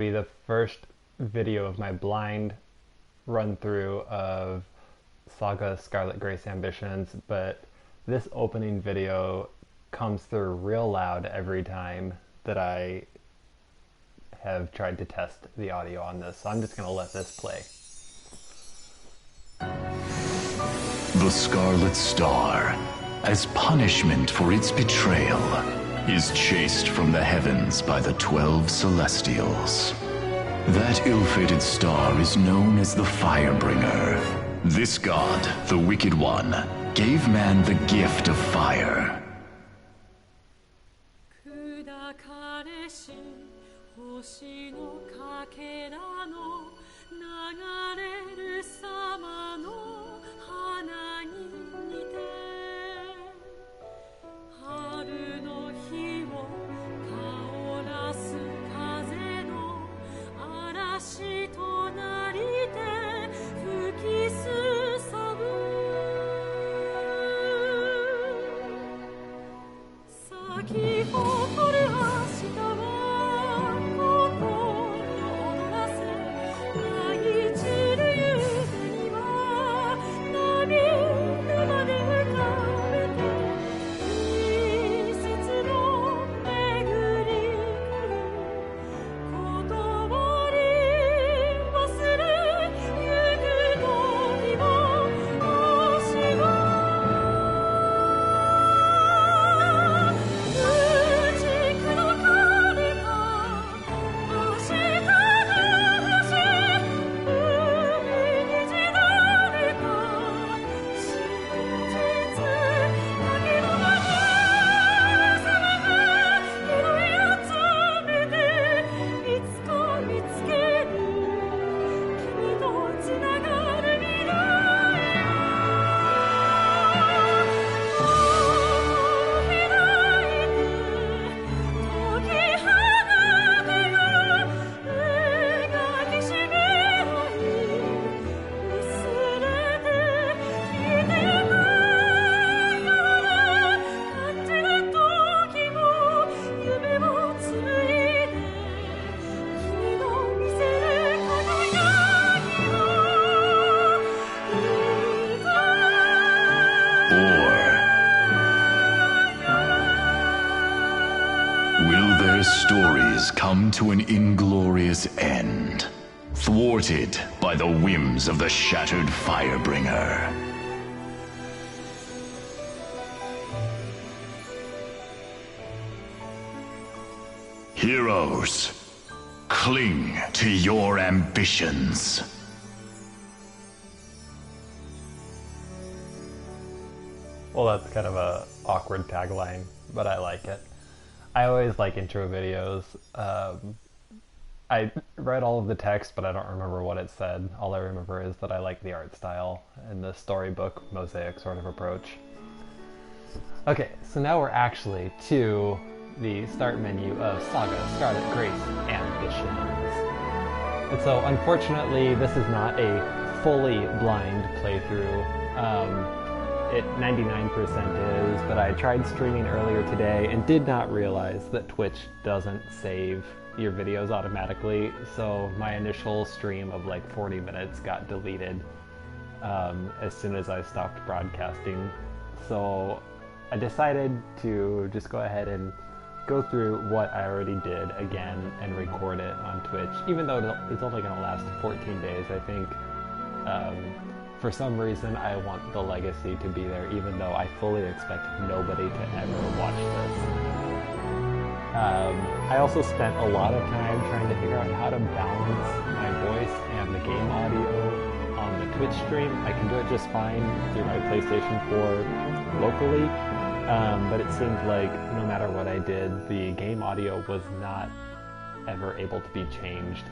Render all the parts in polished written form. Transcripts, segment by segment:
Be the first video of my blind run through of SaGa Scarlet Grace Ambitions, but this opening video comes through real loud every time that I have tried to test the audio on this, so I'm just going to let this play. The Scarlet Star, as punishment for its betrayal, is chased from the heavens by the 12 Celestials. That ill-fated star is known as the Firebringer. This god, the Wicked One, gave man the gift of fire. Will their stories come to an inglorious end, thwarted by the whims of the shattered Firebringer? Heroes, cling to your ambitions. Well, that's kind of a awkward tagline, but I like it. I always like intro videos. I read all of the text, but I don't remember what it said. All I remember is that I like the art style and the storybook mosaic sort of approach. Okay, so now we're actually to the start menu of SaGa Scarlet Grace Ambitions. And so unfortunately this is not a fully blind playthrough. It 99% is, but I tried streaming earlier today and did not realize that Twitch doesn't save your videos automatically, so my initial stream of like 40 minutes got deleted as soon as I stopped broadcasting. So I decided to just go ahead and go through what I already did again and record it on Twitch, even though it's only going to last 14 days, I think. For some reason, I want the legacy to be there, even though I fully expect nobody to ever watch this. I also spent a lot of time trying to figure out how to balance my voice and the game audio on the Twitch stream. I can do it just fine through my PlayStation 4 locally, but it seemed like no matter what I did, the game audio was not ever able to be changed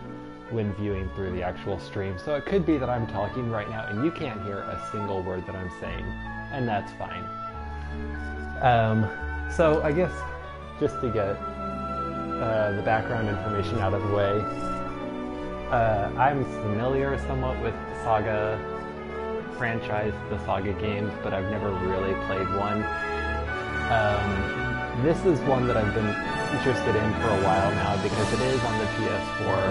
when viewing through the actual stream. So it could be that I'm talking right now and you can't hear a single word that I'm saying, and that's fine. So I guess just to get the background information out of the way, I'm familiar somewhat with SaGa franchise, the SaGa games, but I've never really played one. this is one that I've been interested in for a while now because it is on the PS4,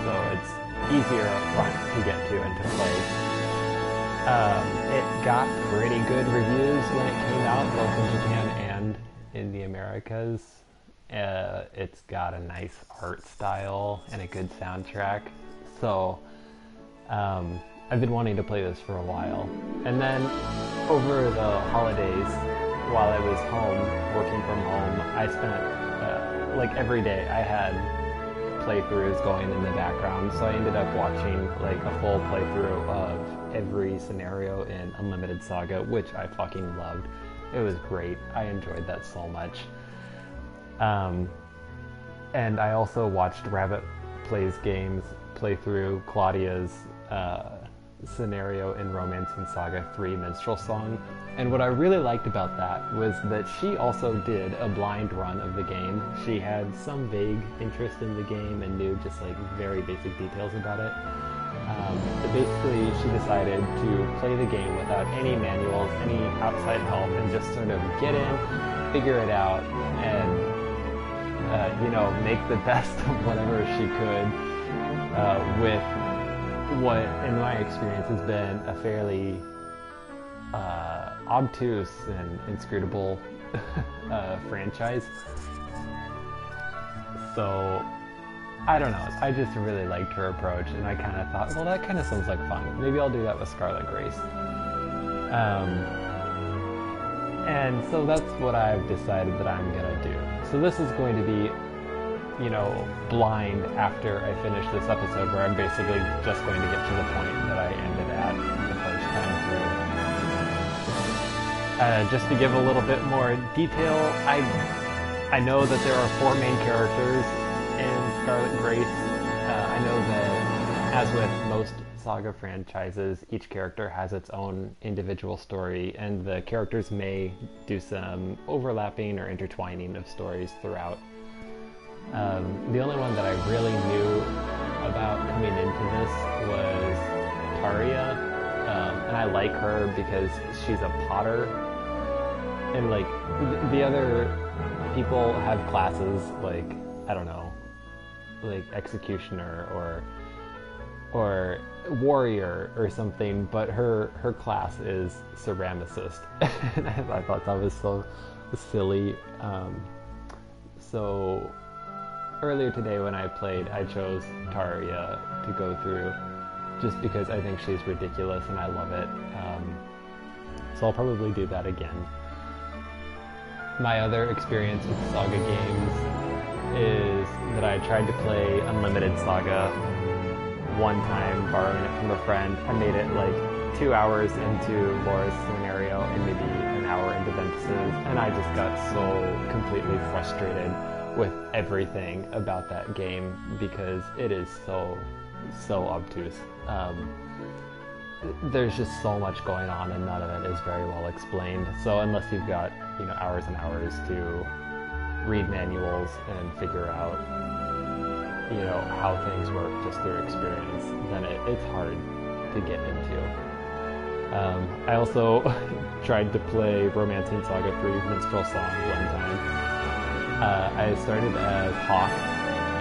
so it's easier up front to get to and to play. It got pretty good reviews when it came out, both in Japan and in the Americas. It's got a nice art style and a good soundtrack, so I've been wanting to play this for a while. And then over the holidays, while I was home, working from home, I spent, like every day, I had playthroughs going in the background, so I ended up watching like a full playthrough of every scenario in Unlimited Saga, which I fucking loved. It was great. I enjoyed that so much. And I also watched Rabbit Plays Games playthrough Claudia's scenario in Romancing Saga 3 Minstrel Song. And what I really liked about that was that she also did a blind run of the game. She had some vague interest in the game and knew just like very basic details about it. But basically she decided to play the game without any manuals, any outside help, and just sort of get in, figure it out, and make the best of whatever she could with what, in my experience, has been a fairly obtuse and inscrutable franchise. So, I don't know, I just really liked her approach, and I kind of thought, well, that kind of sounds like fun. Maybe I'll do that with Scarlet Grace. And so that's what I've decided that I'm gonna do. So this is going to be, blind after I finish this episode, where I'm basically just going to get to the point that I ended at the first time through. Just to give a little bit more detail, I know that there are 4 main characters in Scarlet Grace. I know that, as with most Saga franchises, each character has its own individual story, and the characters may do some overlapping or intertwining of stories throughout. The only one that I really knew about coming into this was Taria, and I like her because she's a potter, and like the other people have classes like, I don't know, like executioner or warrior or something, but her class is ceramicist. And I thought that was so silly. So earlier today when I played, I chose Taria to go through just because I think she's ridiculous and I love it. So I'll probably do that again. My other experience with Saga games is that I tried to play Unlimited Saga one time, borrowing it from a friend. I made it like 2 hours into Laura's scenario and maybe an hour into Ventus's, and I just got so completely frustrated with everything about that game because it is so obtuse. There's just so much going on and none of it is very well explained. So unless you've got, hours and hours to read manuals and figure out, how things work just through experience, then it's hard to get into. I also tried to play Romancing Saga 3 Minstrel Song one time. I started as Hawk,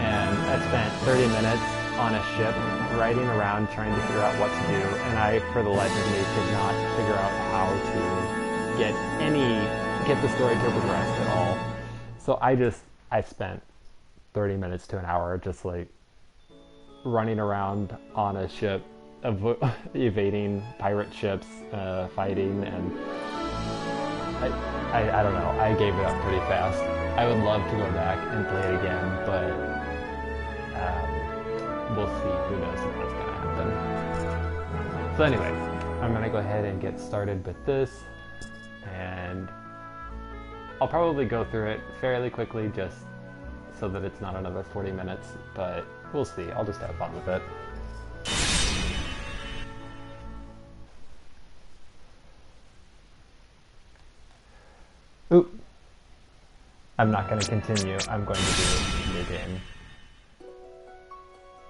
and I spent 30 minutes on a ship riding around trying to figure out what to do, and I, for the life of me, could not figure out how to get the story to progress at all. So I spent 30 minutes to an hour just like running around on a ship, evading pirate ships, fighting, and I don't know, I gave it up pretty fast. I would love to go back and play it again, but we'll see. Who knows if that's gonna happen. So anyway, I'm gonna go ahead and get started with this, and I'll probably go through it fairly quickly just so that it's not another 40 minutes, but we'll see. I'll just have fun with it. Oop. I'm not going to continue. I'm going to do a new game.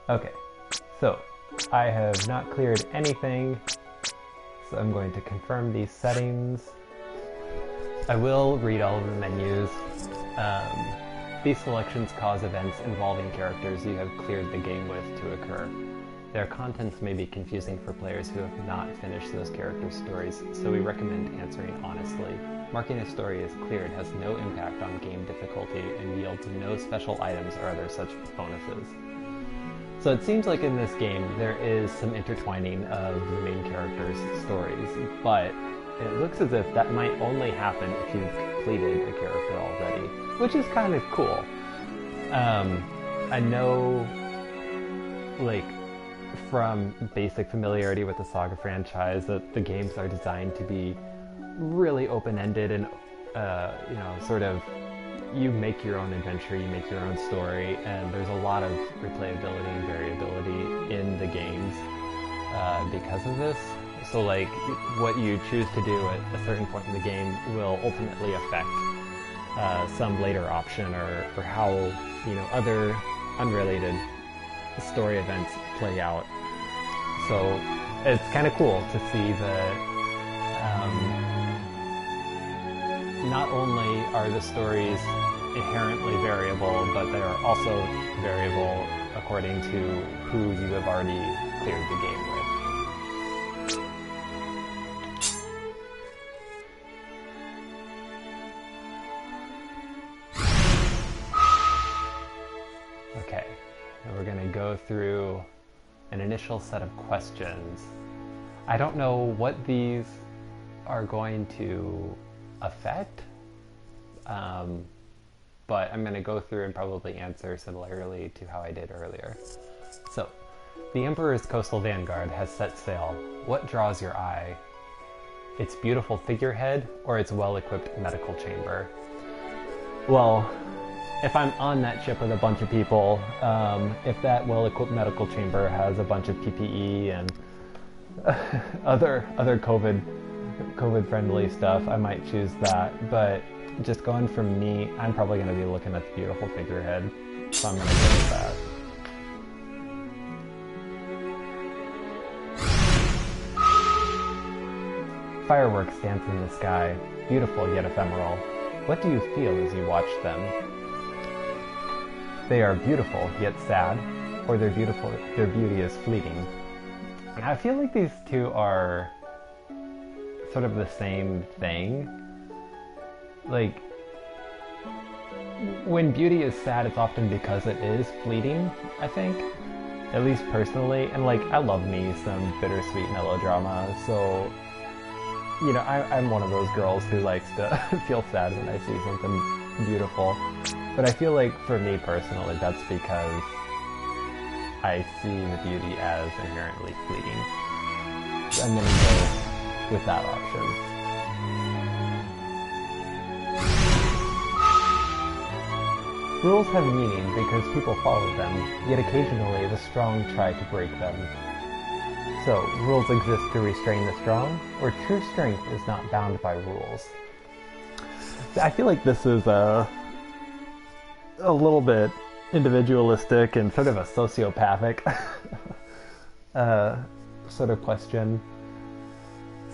Okay, so I have not cleared anything, so I'm going to confirm these settings. I will read all of the menus These selections cause events involving characters you have cleared the game with to occur. Their contents may be confusing for players who have not finished those characters' stories, so we recommend answering honestly. Marking a story as cleared has no impact on game difficulty and yields no special items or other such bonuses. So it seems like in this game there is some intertwining of the main characters' stories, but it looks as if that might only happen if you've completed a character already, which is kind of cool. I know, like, from basic familiarity with the SaGa franchise that the games are designed to be really open-ended and, sort of, you make your own adventure, you make your own story, and there's a lot of replayability and variability in the games because of this. So, like, what you choose to do at a certain point in the game will ultimately affect some later option or how, other unrelated story events play out. So it's kind of cool to see that not only are the stories inherently variable, but they are also variable according to who you have already cleared the game with. Okay, and we're going to go through an initial set of questions. I don't know what these are going to affect, but I'm going to go through and probably answer similarly to how I did earlier. So, the Emperor's Coastal Vanguard has set sail. What draws your eye? Its beautiful figurehead or its well-equipped medical chamber? Well, if I'm on that ship with a bunch of people, if that well-equipped medical chamber has a bunch of PPE and other COVID-friendly stuff, I might choose that. But just going from me, I'm probably going to be looking at the beautiful figurehead, so I'm going to go with that. Fireworks dance in the sky, beautiful yet ephemeral. What do you feel as you watch them? They are beautiful yet sad, or their beauty is fleeting. And I feel like these two are sort of the same thing. Like, when beauty is sad, it's often because it is fleeting, I think. At least personally. And, like, I love me some bittersweet melodrama, so, I'm one of those girls who likes to feel sad when I see something beautiful. But I feel like, for me personally, that's because I see the beauty as inherently fleeting. So I'm gonna go with that option. Rules have meaning because people follow them, yet occasionally the strong try to break them. So, rules exist to restrain the strong, or true strength is not bound by rules? I feel like this is a little bit individualistic and sort of a sociopathic sort of question.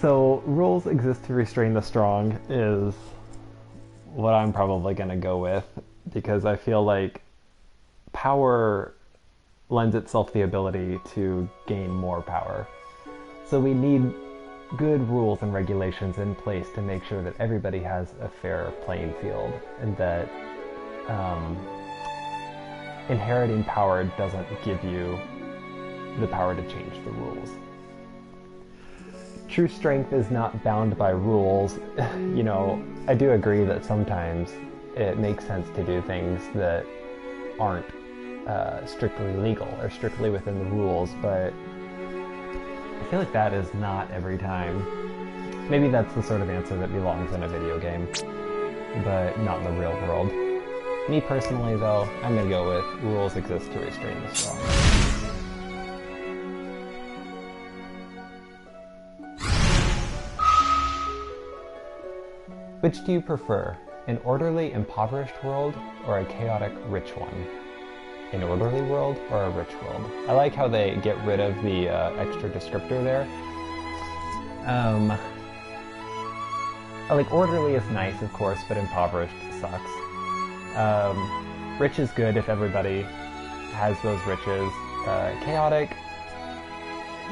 So, rules exist to restrain the strong is what I'm probably going to go with, because I feel like power lends itself the ability to gain more power. So we need good rules and regulations in place to make sure that everybody has a fair playing field, and that inheriting power doesn't give you the power to change the rules. True strength is not bound by rules. I do agree that sometimes it makes sense to do things that aren't strictly legal or strictly within the rules, but I feel like that is not every time. Maybe that's the sort of answer that belongs in a video game, but not in the real world. Me personally, though, I'm going to go with rules exist to restrain the strong. Which do you prefer, an orderly, impoverished world or a chaotic, rich one? An orderly world or a rich world? I like how they get rid of the extra descriptor there. Like, orderly is nice, of course, but impoverished sucks. Rich is good if everybody has those riches. Chaotic,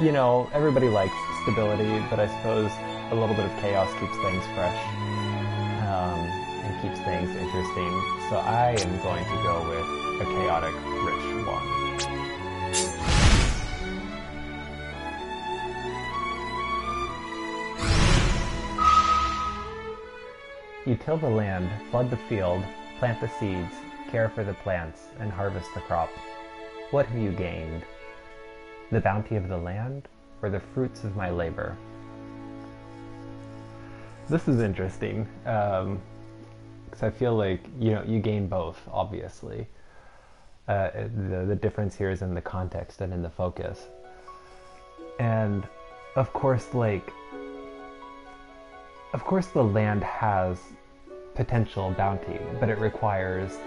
you know, everybody likes stability, but I suppose a little bit of chaos keeps things fresh and keeps things interesting. So I am going to go with a chaotic rich one. You till the land, flood the field, plant the seeds, care for the plants, and harvest the crop. What have you gained? The bounty of the land, or the fruits of my labor? This is interesting, because I feel like, you know, you gain both, obviously. The difference here is in the context and in the focus. And, of course, the land has potential bounty, but it requires,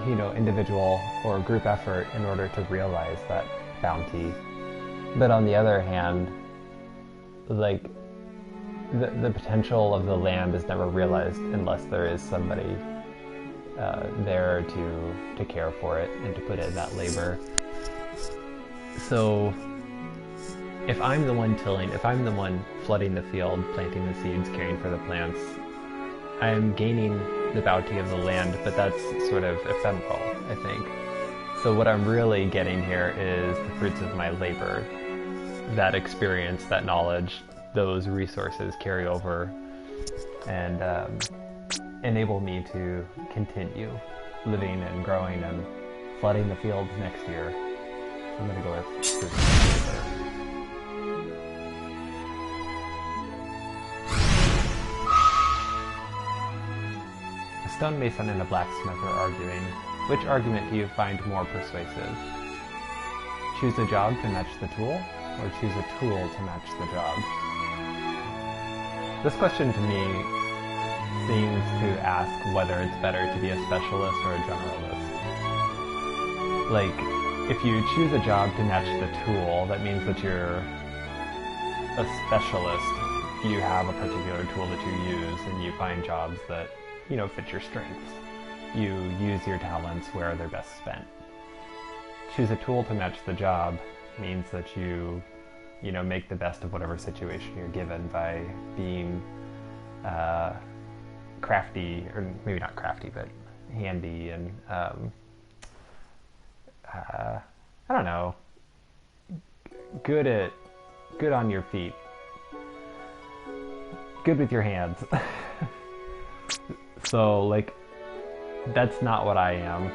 you know, individual or group effort in order to realize that bounty. But on the other hand, like, the potential of the land is never realized unless there is somebody there to care for it and to put in that labor. So if I'm the one tilling, if I'm the one flooding the field, planting the seeds, caring for the plants, I'm gaining the bounty of the land, but that's sort of ephemeral, I think. So what I'm really getting here is the fruits of my labor. That experience, that knowledge, those resources carry over and enable me to continue living and growing and flooding the fields next year. So I'm going to go with fruits of my labor. A stonemason and a blacksmith are arguing. Which argument do you find more persuasive? Choose a job to match the tool, or choose a tool to match the job? This question to me seems to ask whether it's better to be a specialist or a generalist. Like, if you choose a job to match the tool, that means that you're a specialist. You have a particular tool that you use, and you find jobs that, you know, fit your strengths. You use your talents where they're best spent. Choose a tool to match the job means that you know, make the best of whatever situation you're given by being crafty, or maybe not crafty, but handy and I don't know, good on your feet, good with your hands. So, like, that's not what I am,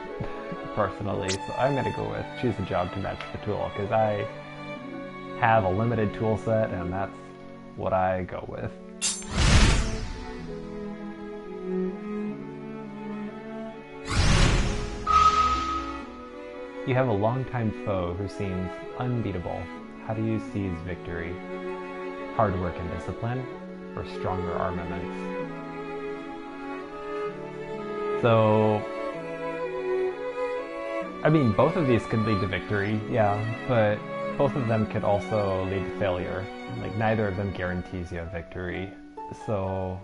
personally, so I'm going to go with choose a job to match the tool, because I have a limited tool set, and that's what I go with. You have a longtime foe who seems unbeatable. How do you seize victory? Hard work and discipline, or stronger armaments? So, I mean, both of these could lead to victory, yeah, but both of them could also lead to failure. Like, neither of them guarantees you a victory. So,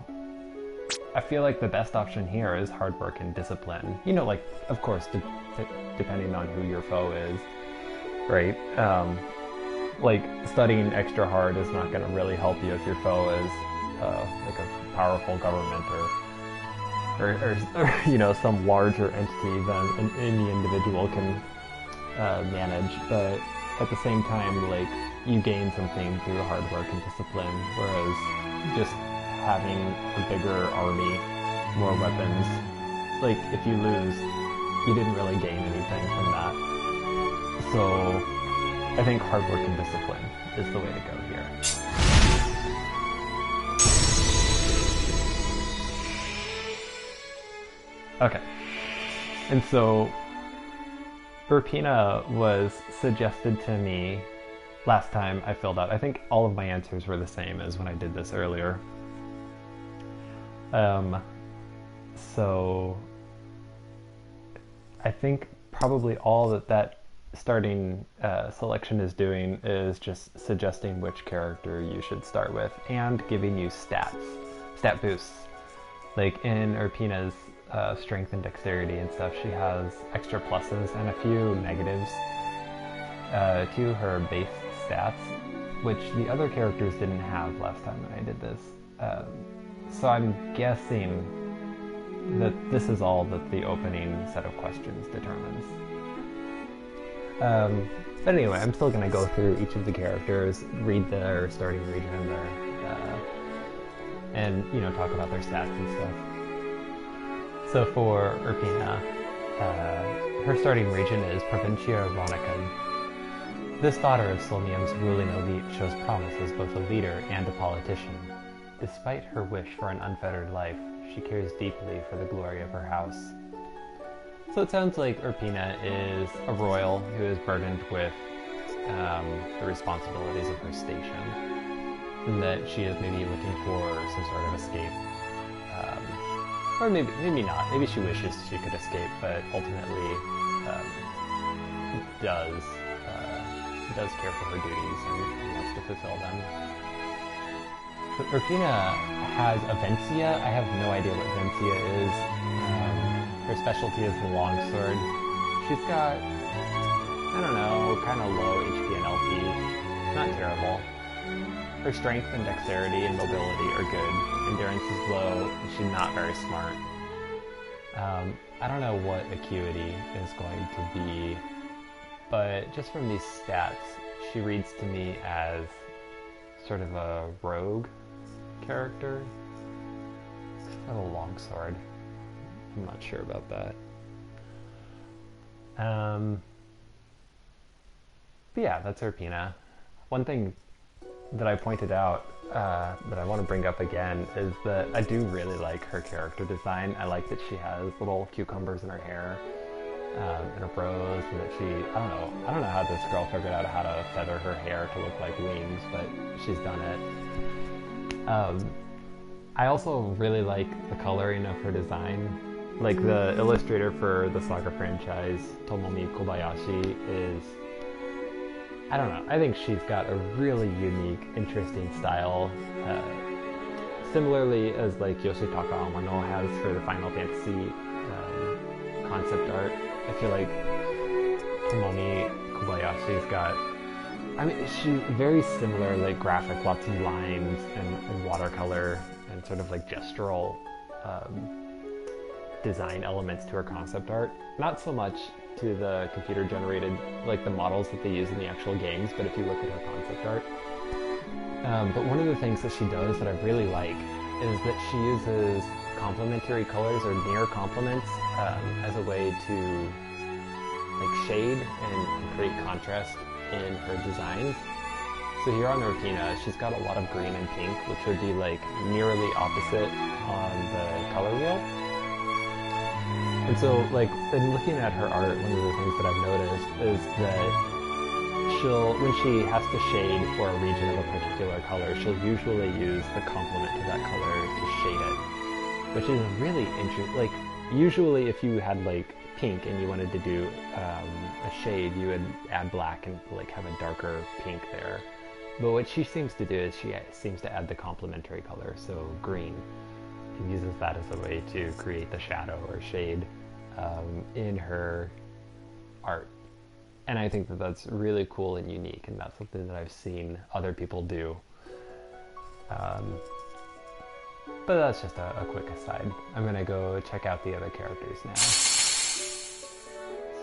I feel like the best option here is hard work and discipline. You know, like, of course, depending on who your foe is, right? Like, studying extra hard is not going to really help you if your foe is like a powerful government or you know, some larger entity than any individual can manage. But at the same time, like, you gain something through hard work and discipline, whereas just having a bigger army, more weapons, like, if you lose, you didn't really gain anything from that. So I think hard work and discipline is the way to go here. Okay, and so Urpina was suggested to me last time I filled out. I think all of my answers were the same as when I did this earlier. So I think probably all that starting selection is doing is just suggesting which character you should start with and giving you stat boosts. Like in Urpina's strength and dexterity and stuff, she has extra pluses and a few negatives to her base stats, which the other characters didn't have last time that I did this. So I'm guessing that this is all that the opening set of questions determines. But anyway, I'm still going to go through each of the characters, read their starting region, and talk about their stats and stuff. So for Urpina, her starting region is Provincia Ronicum. This daughter of Solmium's ruling elite shows promise as both a leader and a politician. Despite her wish for an unfettered life, she cares deeply for the glory of her house. So it sounds like Urpina is a royal who is burdened with the responsibilities of her station, and that she is maybe looking for some sort of escape. Or maybe not. Maybe she wishes she could escape, but ultimately does care for her duties and wants to fulfill them. But Urpina has a Vencia. I have no idea what Vencia is. Her specialty is the longsword. She's got, I don't know, kind of low HP and LP. Not terrible. Her strength and dexterity and mobility are good. Endurance is low, and she's not very smart. I don't know what acuity is going to be, but just from these stats, she reads to me as sort of a rogue character. She's got a longsword. I'm not sure about that. But yeah, that's Urpina. One thing that I pointed out that I want to bring up again is that I do really like her character design. I like that she has little cucumbers in her hair and her brows, and that I don't know how this girl figured out how to feather her hair to look like wings, but she's done it. I also really like the coloring of her design. Like the illustrator for the SaGa franchise, Tomomi Kobayashi, is, I don't know, I think she's got a really unique, interesting style. Similarly as like Yoshitaka Amano has for the Final Fantasy concept art, I feel like Tomomi Kobayashi's got, she's very similar, like graphic, lots of lines and watercolor and sort of like gestural design elements to her concept art. Not so much to the computer generated, like the models that they use in the actual games, but if you look at her concept art. But one of the things that she does that I really like is that she uses complementary colors or near complements as a way to like shade and create contrast in her designs. So here on Urpina, she's got a lot of green and pink, which would be like nearly opposite on the color wheel. And so, like, in looking at her art, one of the things that I've noticed is that when she has to shade for a region of a particular color, she'll usually use the complement to that color to shade it, which is really interesting. Like, usually if you had, like, pink and you wanted to do a shade, you would add black and, like, have a darker pink there. But what she seems to do is she seems to add the complementary color, so green. She uses that as a way to create the shadow or shade in her art. And I think that that's really cool and unique, and that's something that I've seen other people do. But that's just a quick aside. I'm going to go check out the other characters now.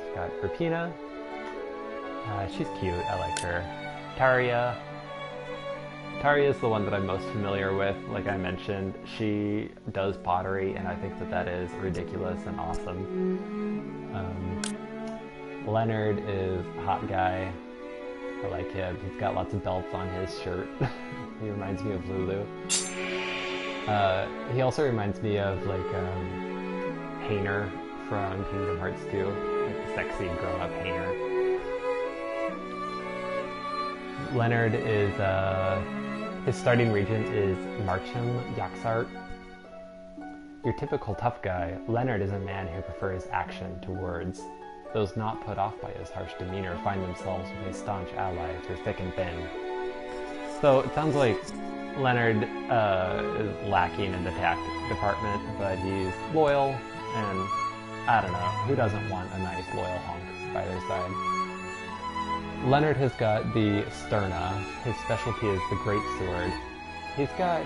We've got Urpina. She's cute. I like her. Taria. Taria is the one that I'm most familiar with. Like I mentioned, she does pottery, and I think that that is ridiculous and awesome. Leonard is a hot guy. I like him. He's got lots of belts on his shirt. He reminds me of Lulu. He also reminds me of like Hayner from Kingdom Hearts 2, like the sexy grown-up Hayner. Leonard is his starting region is Marcham Yaxart. Your typical tough guy, Leonard is a man who prefers action to words. Those not put off by his harsh demeanor find themselves with a staunch ally through thick and thin. So it sounds like Leonard is lacking in the tact department, but he's loyal And I don't know, who doesn't want a nice loyal hunk by their side? Leonard has got the Sterna. His specialty is the Great Sword. He's got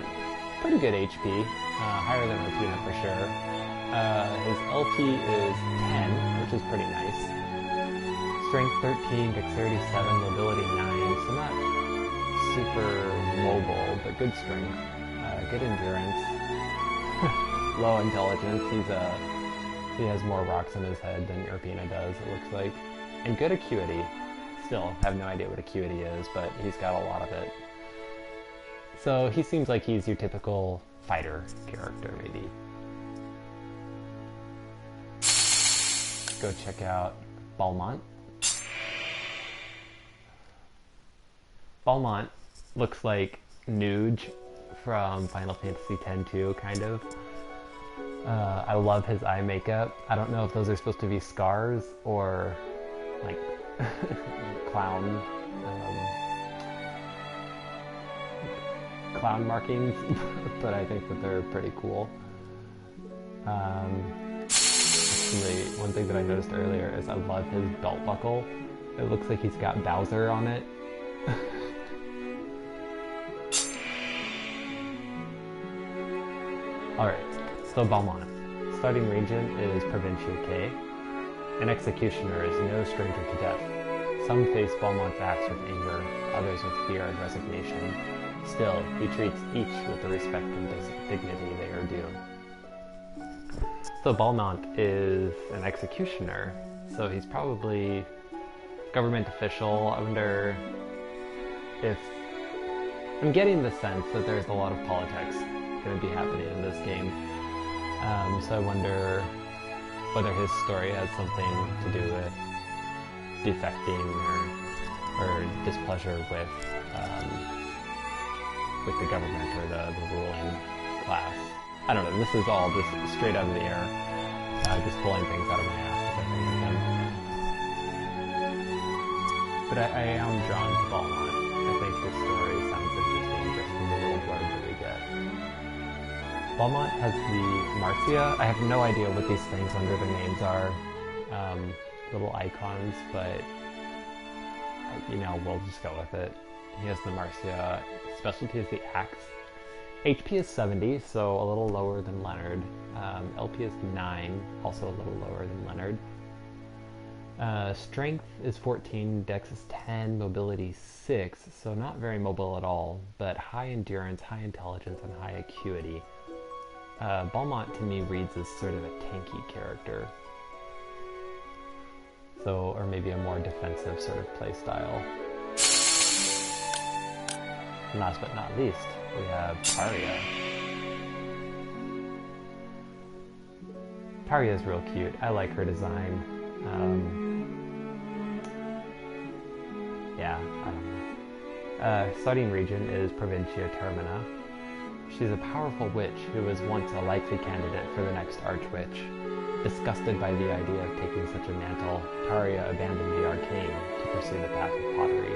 pretty good HP, higher than Rapina for sure. His LP is 10, which is pretty nice. Strength 13, Dexterity 7, Mobility 9, so not super mobile, but good strength. Good endurance. Low intelligence. He has more rocks in his head than Rapina does, it looks like. And good acuity. Still, have no idea what acuity is, but he's got a lot of it. So he seems like he's your typical fighter character, maybe. Go check out Balmont. Balmont looks like Nuge from Final Fantasy X-2, kind of. I love his eye makeup. I don't know if those are supposed to be scars or like clown markings, but I think that they're pretty cool. Actually, one thing that I noticed earlier is I love his belt buckle. It looks like he's got Bowser on it. Alright, so Balmont. Starting region is Provincia K. An executioner is no stranger to death. Some face Balmont's acts with anger, others with fear and resignation. Still, he treats each with the respect and dignity they are due. So Balmont is an executioner, so he's probably a government official. I wonder if... I'm getting the sense that there's a lot of politics going to be happening in this game. So I wonder whether his story has something to do with defecting or displeasure with the government or the ruling class. I don't know, this is all just straight out of the air. Just pulling things out of my ass as I think of them. But I am drawn to Balmont. I think his story sounds interesting just from the little blurb that we get. Balmont has the Marcia. I have no idea what these things under their names are. Little icons, but you know, we'll just go with it. He has the Marcia. Specialty is the Axe. HP is 70, so a little lower than Leonard. LP is 9, also a little lower than Leonard. Strength is 14, Dex is 10, Mobility 6, so not very mobile at all, but high endurance, high intelligence, and high acuity. Balmont to me reads as sort of a tanky character. So, or maybe a more defensive sort of playstyle. And last but not least, we have Taria. Taria is real cute. I like her design. Yeah, I don't know. Starting region is Provincia Termina. She's a powerful witch who was once a likely candidate for the next Archwitch. Disgusted by the idea of taking such a mantle, Taria abandoned the arcane to pursue the path of pottery.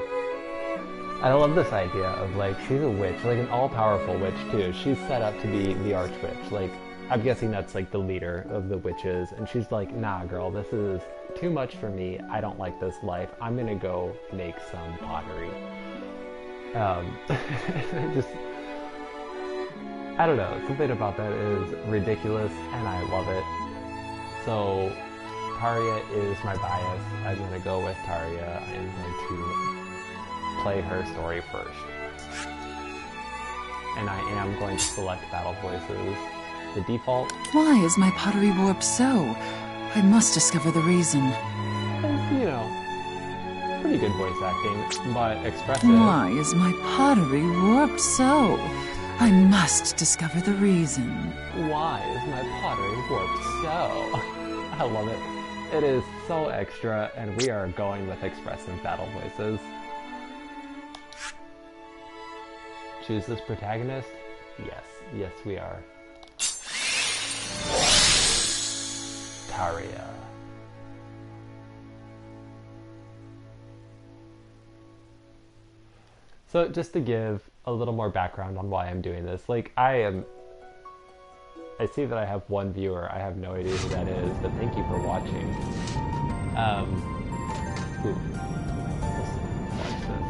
I love this idea of, like, she's a witch, like an all-powerful witch, too. She's set up to be the Archwitch. Like, I'm guessing that's, like, the leader of the witches, and she's like, nah, girl, this is too much for me. I don't like this life. I'm gonna go make some pottery. I don't know, something about that is ridiculous, and I love it. So, Taria is my bias. I'm going to go with Taria. I am going to play her story first. And I am going to select battle voices. The default... Why is my pottery warped so? I must discover the reason. is, you know, pretty good voice acting, but expressive. Why is my pottery warped so? I must discover the reason. Why is my pottery warped so? I love it. It is so extra, and we are going with expressive battle voices. Choose this protagonist? Yes. Yes, we are. Taria. So just to give a little more background on why I'm doing this, like, I am I see that I have one viewer. I have no idea who that is, but thank you for watching. Ooh. Let's watch this.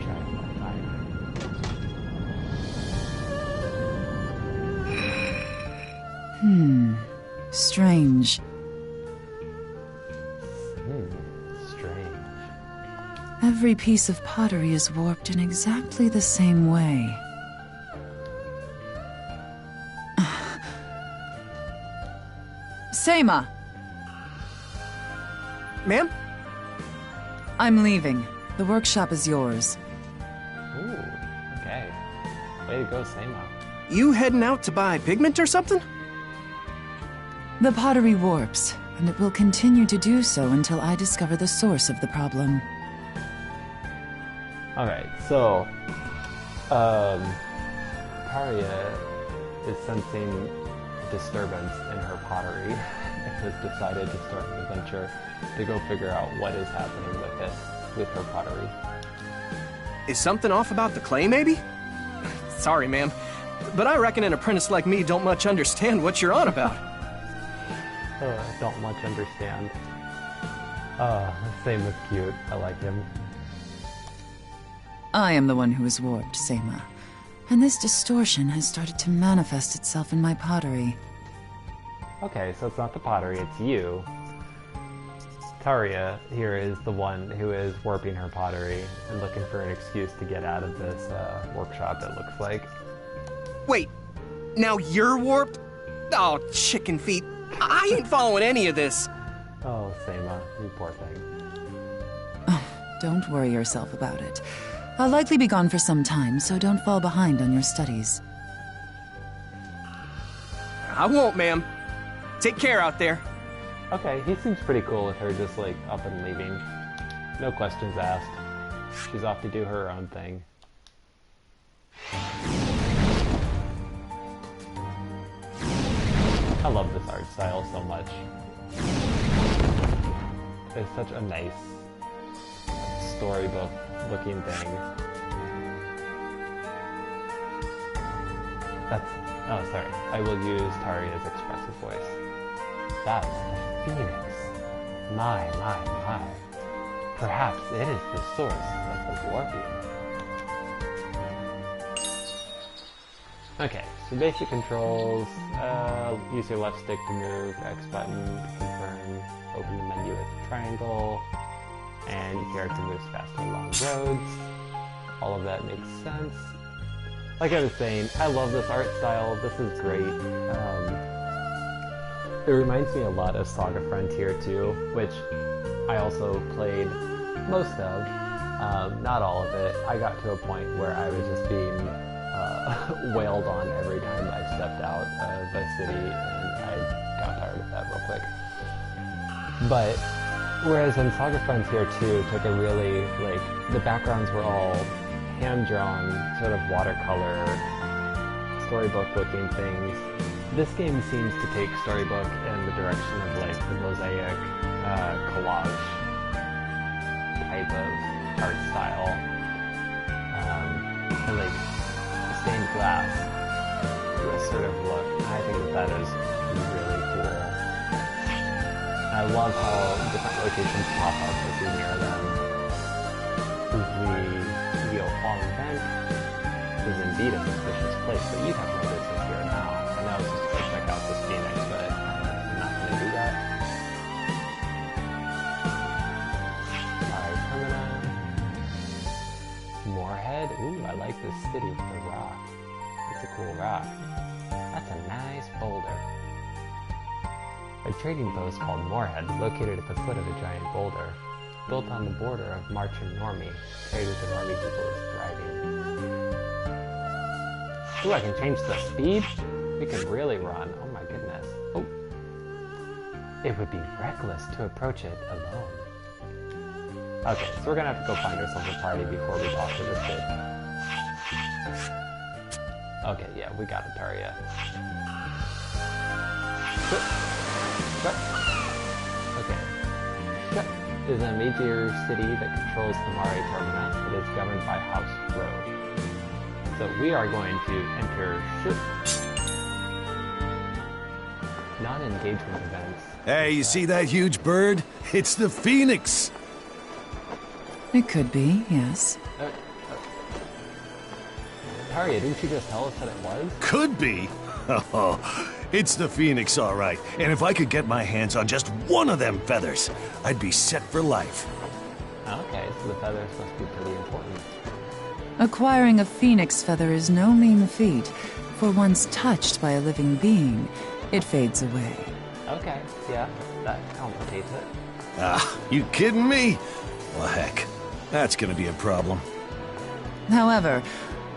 Try my fire. Strange. Strange. Every piece of pottery is warped in exactly the same way. Seima! Ma'am? I'm leaving. The workshop is yours. Ooh, okay. Way to go, Seima. You heading out to buy pigment or something? The pottery warps, and it will continue to do so until I discover the source of the problem. Alright, so Taria is sensing disturbance in her pottery and has decided to start an adventure to go figure out what is happening with it, with her pottery. Is something off about the clay, maybe? Sorry, ma'am, but I reckon an apprentice like me don't much understand what you're on about. Don't much understand. Same with cute. I like him. I am the one who is warped, Seima. And this distortion has started to manifest itself in my pottery. Okay, so it's not the pottery, it's you. Taria here is the one who is warping her pottery and looking for an excuse to get out of this workshop, it looks like. Wait, now you're warped? Oh, chicken feet. I ain't following any of this. Oh, Seima, you poor thing. Don't worry yourself about it. I'll likely be gone for some time, so don't fall behind on your studies. I won't, ma'am. Take care out there. Okay, he seems pretty cool with her just like up and leaving. No questions asked. She's off to do her own thing. I love this art style so much. It's such a nice storybook looking thing. That's... oh, sorry. I will use Taria's expressive voice. That's the phoenix. My. Perhaps it is the source of the warping. Okay, so basic controls. Use your left stick to move, X button to confirm, open the menu with a triangle, and your character moves faster along roads. All of that makes sense. Like I was saying, I love this art style. This is great. It reminds me a lot of SaGa Frontier 2, which I also played most of. Not all of it. I got to a point where I was just being wailed on every time I stepped out of a city, and I got tired of that real quick. But whereas in SaGa Frontier 2 took a really, like, the backgrounds were all hand-drawn, sort of watercolor, storybook-looking things. This game seems to take storybook in the direction of, like, the mosaic, collage type of art style. And, like, stained glass sort of look. I think that is really cool. I love how different locations pop up as you near them. The fallen vent is indeed a suspicious place, but you have no business here now. And I was just going to check out this phoenix, but I'm not going to do that. Alright, Termina. Moorhead. Ooh, I like this city with the rock. It's a cool rock. That's a nice boulder. A trading post called Moorhead, located at the foot of a giant boulder. Built on the border of March and Normie, trade with the Normie people is thriving. Ooh, I can change the speed? We can really run. Oh my goodness. Oh. It would be reckless to approach it alone. Okay, so we're gonna have to go find ourselves a party before we talk to this kid. Okay, yeah, we got it, Taria. Okay. Is a major city that controls the Mare Termina. It is governed by House Road. So we are going to enter non-engagement events. Hey, you see that huge bird? It's the Phoenix! It could be, yes. Taria, didn't you just tell us that it was? Could be? Oh, it's the Phoenix, all right. And if I could get my hands on just one of them feathers, I'd be set for life. Okay, so the feathers must be pretty important. Acquiring a phoenix feather is no mean feat, for once touched by a living being, it fades away. Okay, yeah, that complicates it. Ah, you kidding me? Well, heck, that's gonna be a problem. However,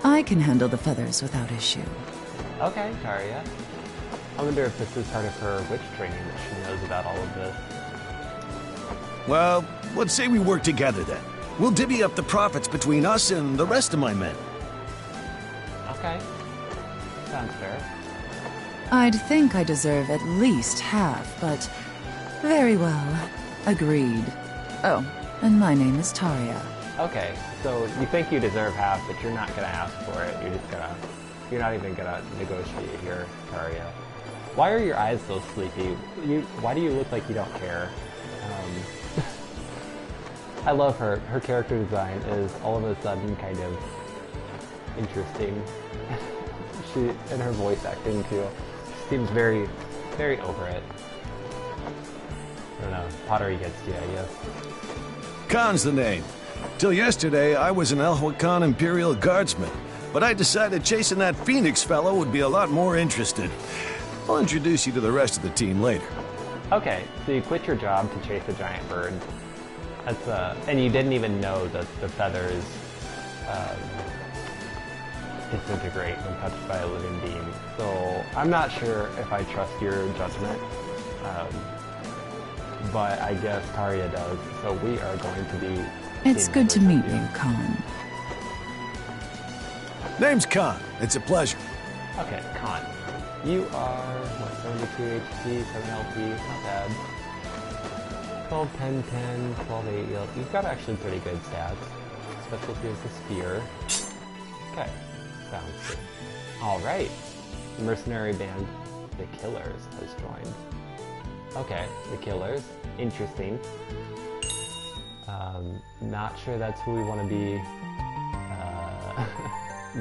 I can handle the feathers without issue. Okay, Taria. I wonder if this is part of her witch training that she knows about all of this. Well, let's say we work together then. We'll divvy up the profits between us and the rest of my men. Okay, sounds fair. I'd think I deserve at least half, but very well. Agreed. Oh, and my name is Taria. Okay, so you think you deserve half, but you're not gonna ask for it. You're not even gonna negotiate here, Taria. Why are your eyes so sleepy? Why do you look like you don't care? I love her. Her character design is all of a sudden kind of interesting. And her voice acting too. She seems very, very over it. I don't know. Pottery gets to you, I guess. Khan's the name. Till yesterday, I was an Alhuacan Imperial Guardsman, but I decided chasing that Phoenix fellow would be a lot more interesting. I'll introduce you to the rest of the team later. Okay, so you quit your job to chase a giant bird. That's and you didn't even know that the feathers disintegrate when touched by a living being. So I'm not sure if I trust your judgment, but I guess Taria does. So we are going to be. It's good to meet you, Khan. Name's Khan. It's a pleasure. Okay, Khan. You are, what, 72 HP, 7 LP, not bad. 12, 10, 10, 12, 8, you've got actually pretty good stats. Specialty is the spear. Okay, sounds good. Alright, the mercenary band, the Killers, has joined. Okay, the Killers, interesting. Not sure that's who we want to be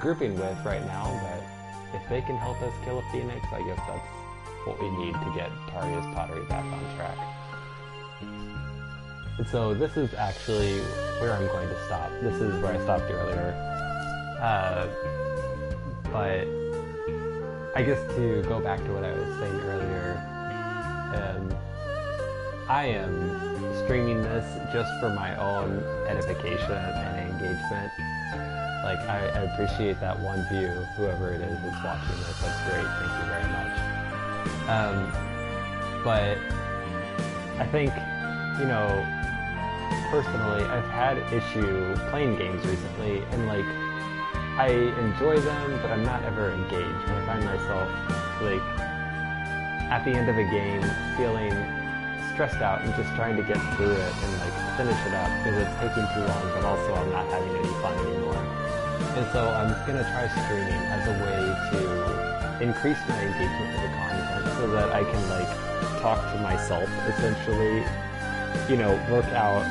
grouping with right now, but if they can help us kill a Phoenix, I guess that's what we need to get Taria's pottery back on track. And so this is actually where I'm going to stop. This is where I stopped earlier. But I guess to go back to what I was saying earlier, I am streaming this just for my own edification and engagement. Like, I appreciate that one view, whoever it is that's watching this. That's great. Thank you very much. But I think, you know, personally, I've had issue playing games recently, and like, I enjoy them, but I'm not ever engaged. I find myself, like, at the end of a game, feeling stressed out and just trying to get through it and like finish it up because it's taking too long, but also I'm not having any fun anymore. And so I'm gonna try streaming as a way to increase my engagement with the content so that I can like talk to myself essentially, you know, work out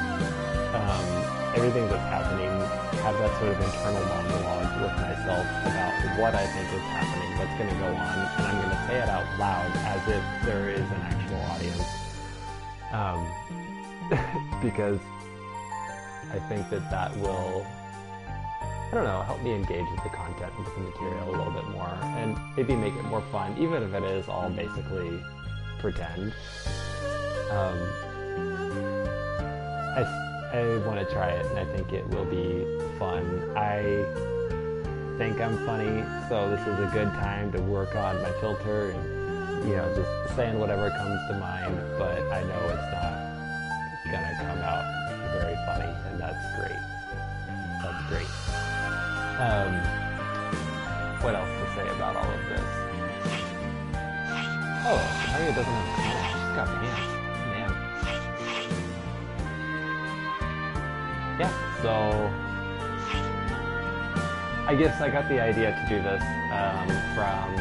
everything that's happening, have that sort of internal monologue with myself about what I think is happening, what's gonna go on, and I'm gonna say it out loud as if there is an actual audience. Because I think that will, I don't know, help me engage with the content and with the material a little bit more, and maybe make it more fun, even if it is all basically pretend. I want to try it, and I think it will be fun. I think I'm funny, so this is a good time to work on my filter and, you know, just saying whatever comes to mind, but I know it's not gonna come out very funny, and that's great. That's great. What else to say about all of this? Oh, Arya doesn't have pants. She's got pants. Man. Yeah, so I guess I got the idea to do this from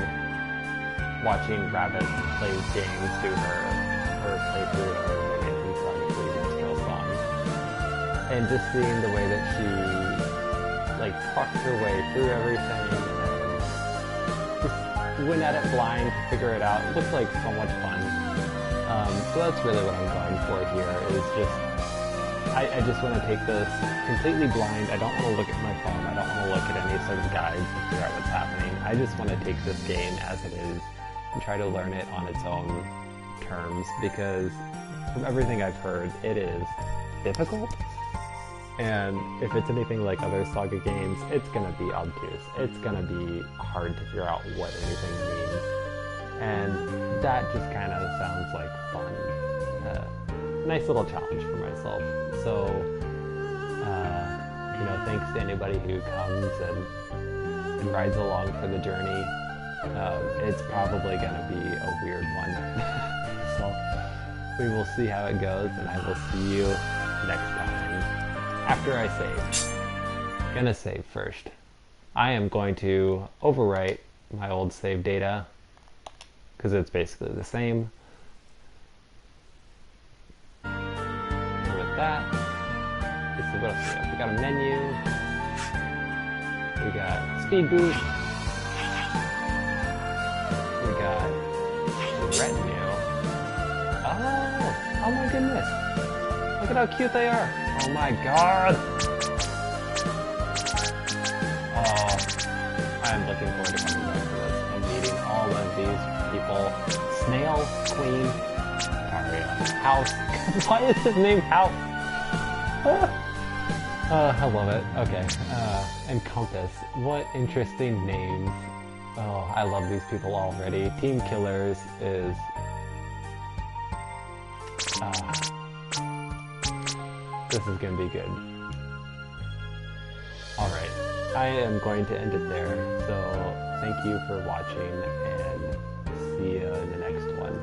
watching Rabbit play games, do her playthrough of the SaGa Trail song, and just seeing the way that she like talked her way through everything and just went at it blind to figure it out. It looked like so much fun. So that's really what I'm going for here. Is just I just want to take this completely blind. I don't want to look at my phone. I don't want to look at any sort of guides to figure out what's happening. I just want to take this game as it is and try to learn it on its own terms, because from everything I've heard, it is difficult. And if it's anything like other SaGa games, it's going to be obtuse. It's going to be hard to figure out what anything means. And that just kind of sounds like fun. Nice little challenge for myself. So, thanks to anybody who comes and rides along for the journey. It's probably going to be a weird one. So, we will see how it goes, and I will see you next time. After I save. Gonna save first. I am going to overwrite my old save data, because it's basically the same. And with that, this is what else we have. We got a menu. We got speed boost. We got the retinue. Oh my goodness. Look at how cute they are. Oh my god. Oh, I'm looking forward to coming back to this and meeting all of these people. Snail, Queen, Aria, House. Why is his name House? I love it. Okay. And Compass. What interesting names. Oh, I love these people already. Team Killers is... this is gonna be good. Alright, I am going to end it there, so thank you for watching, and see you in the next one.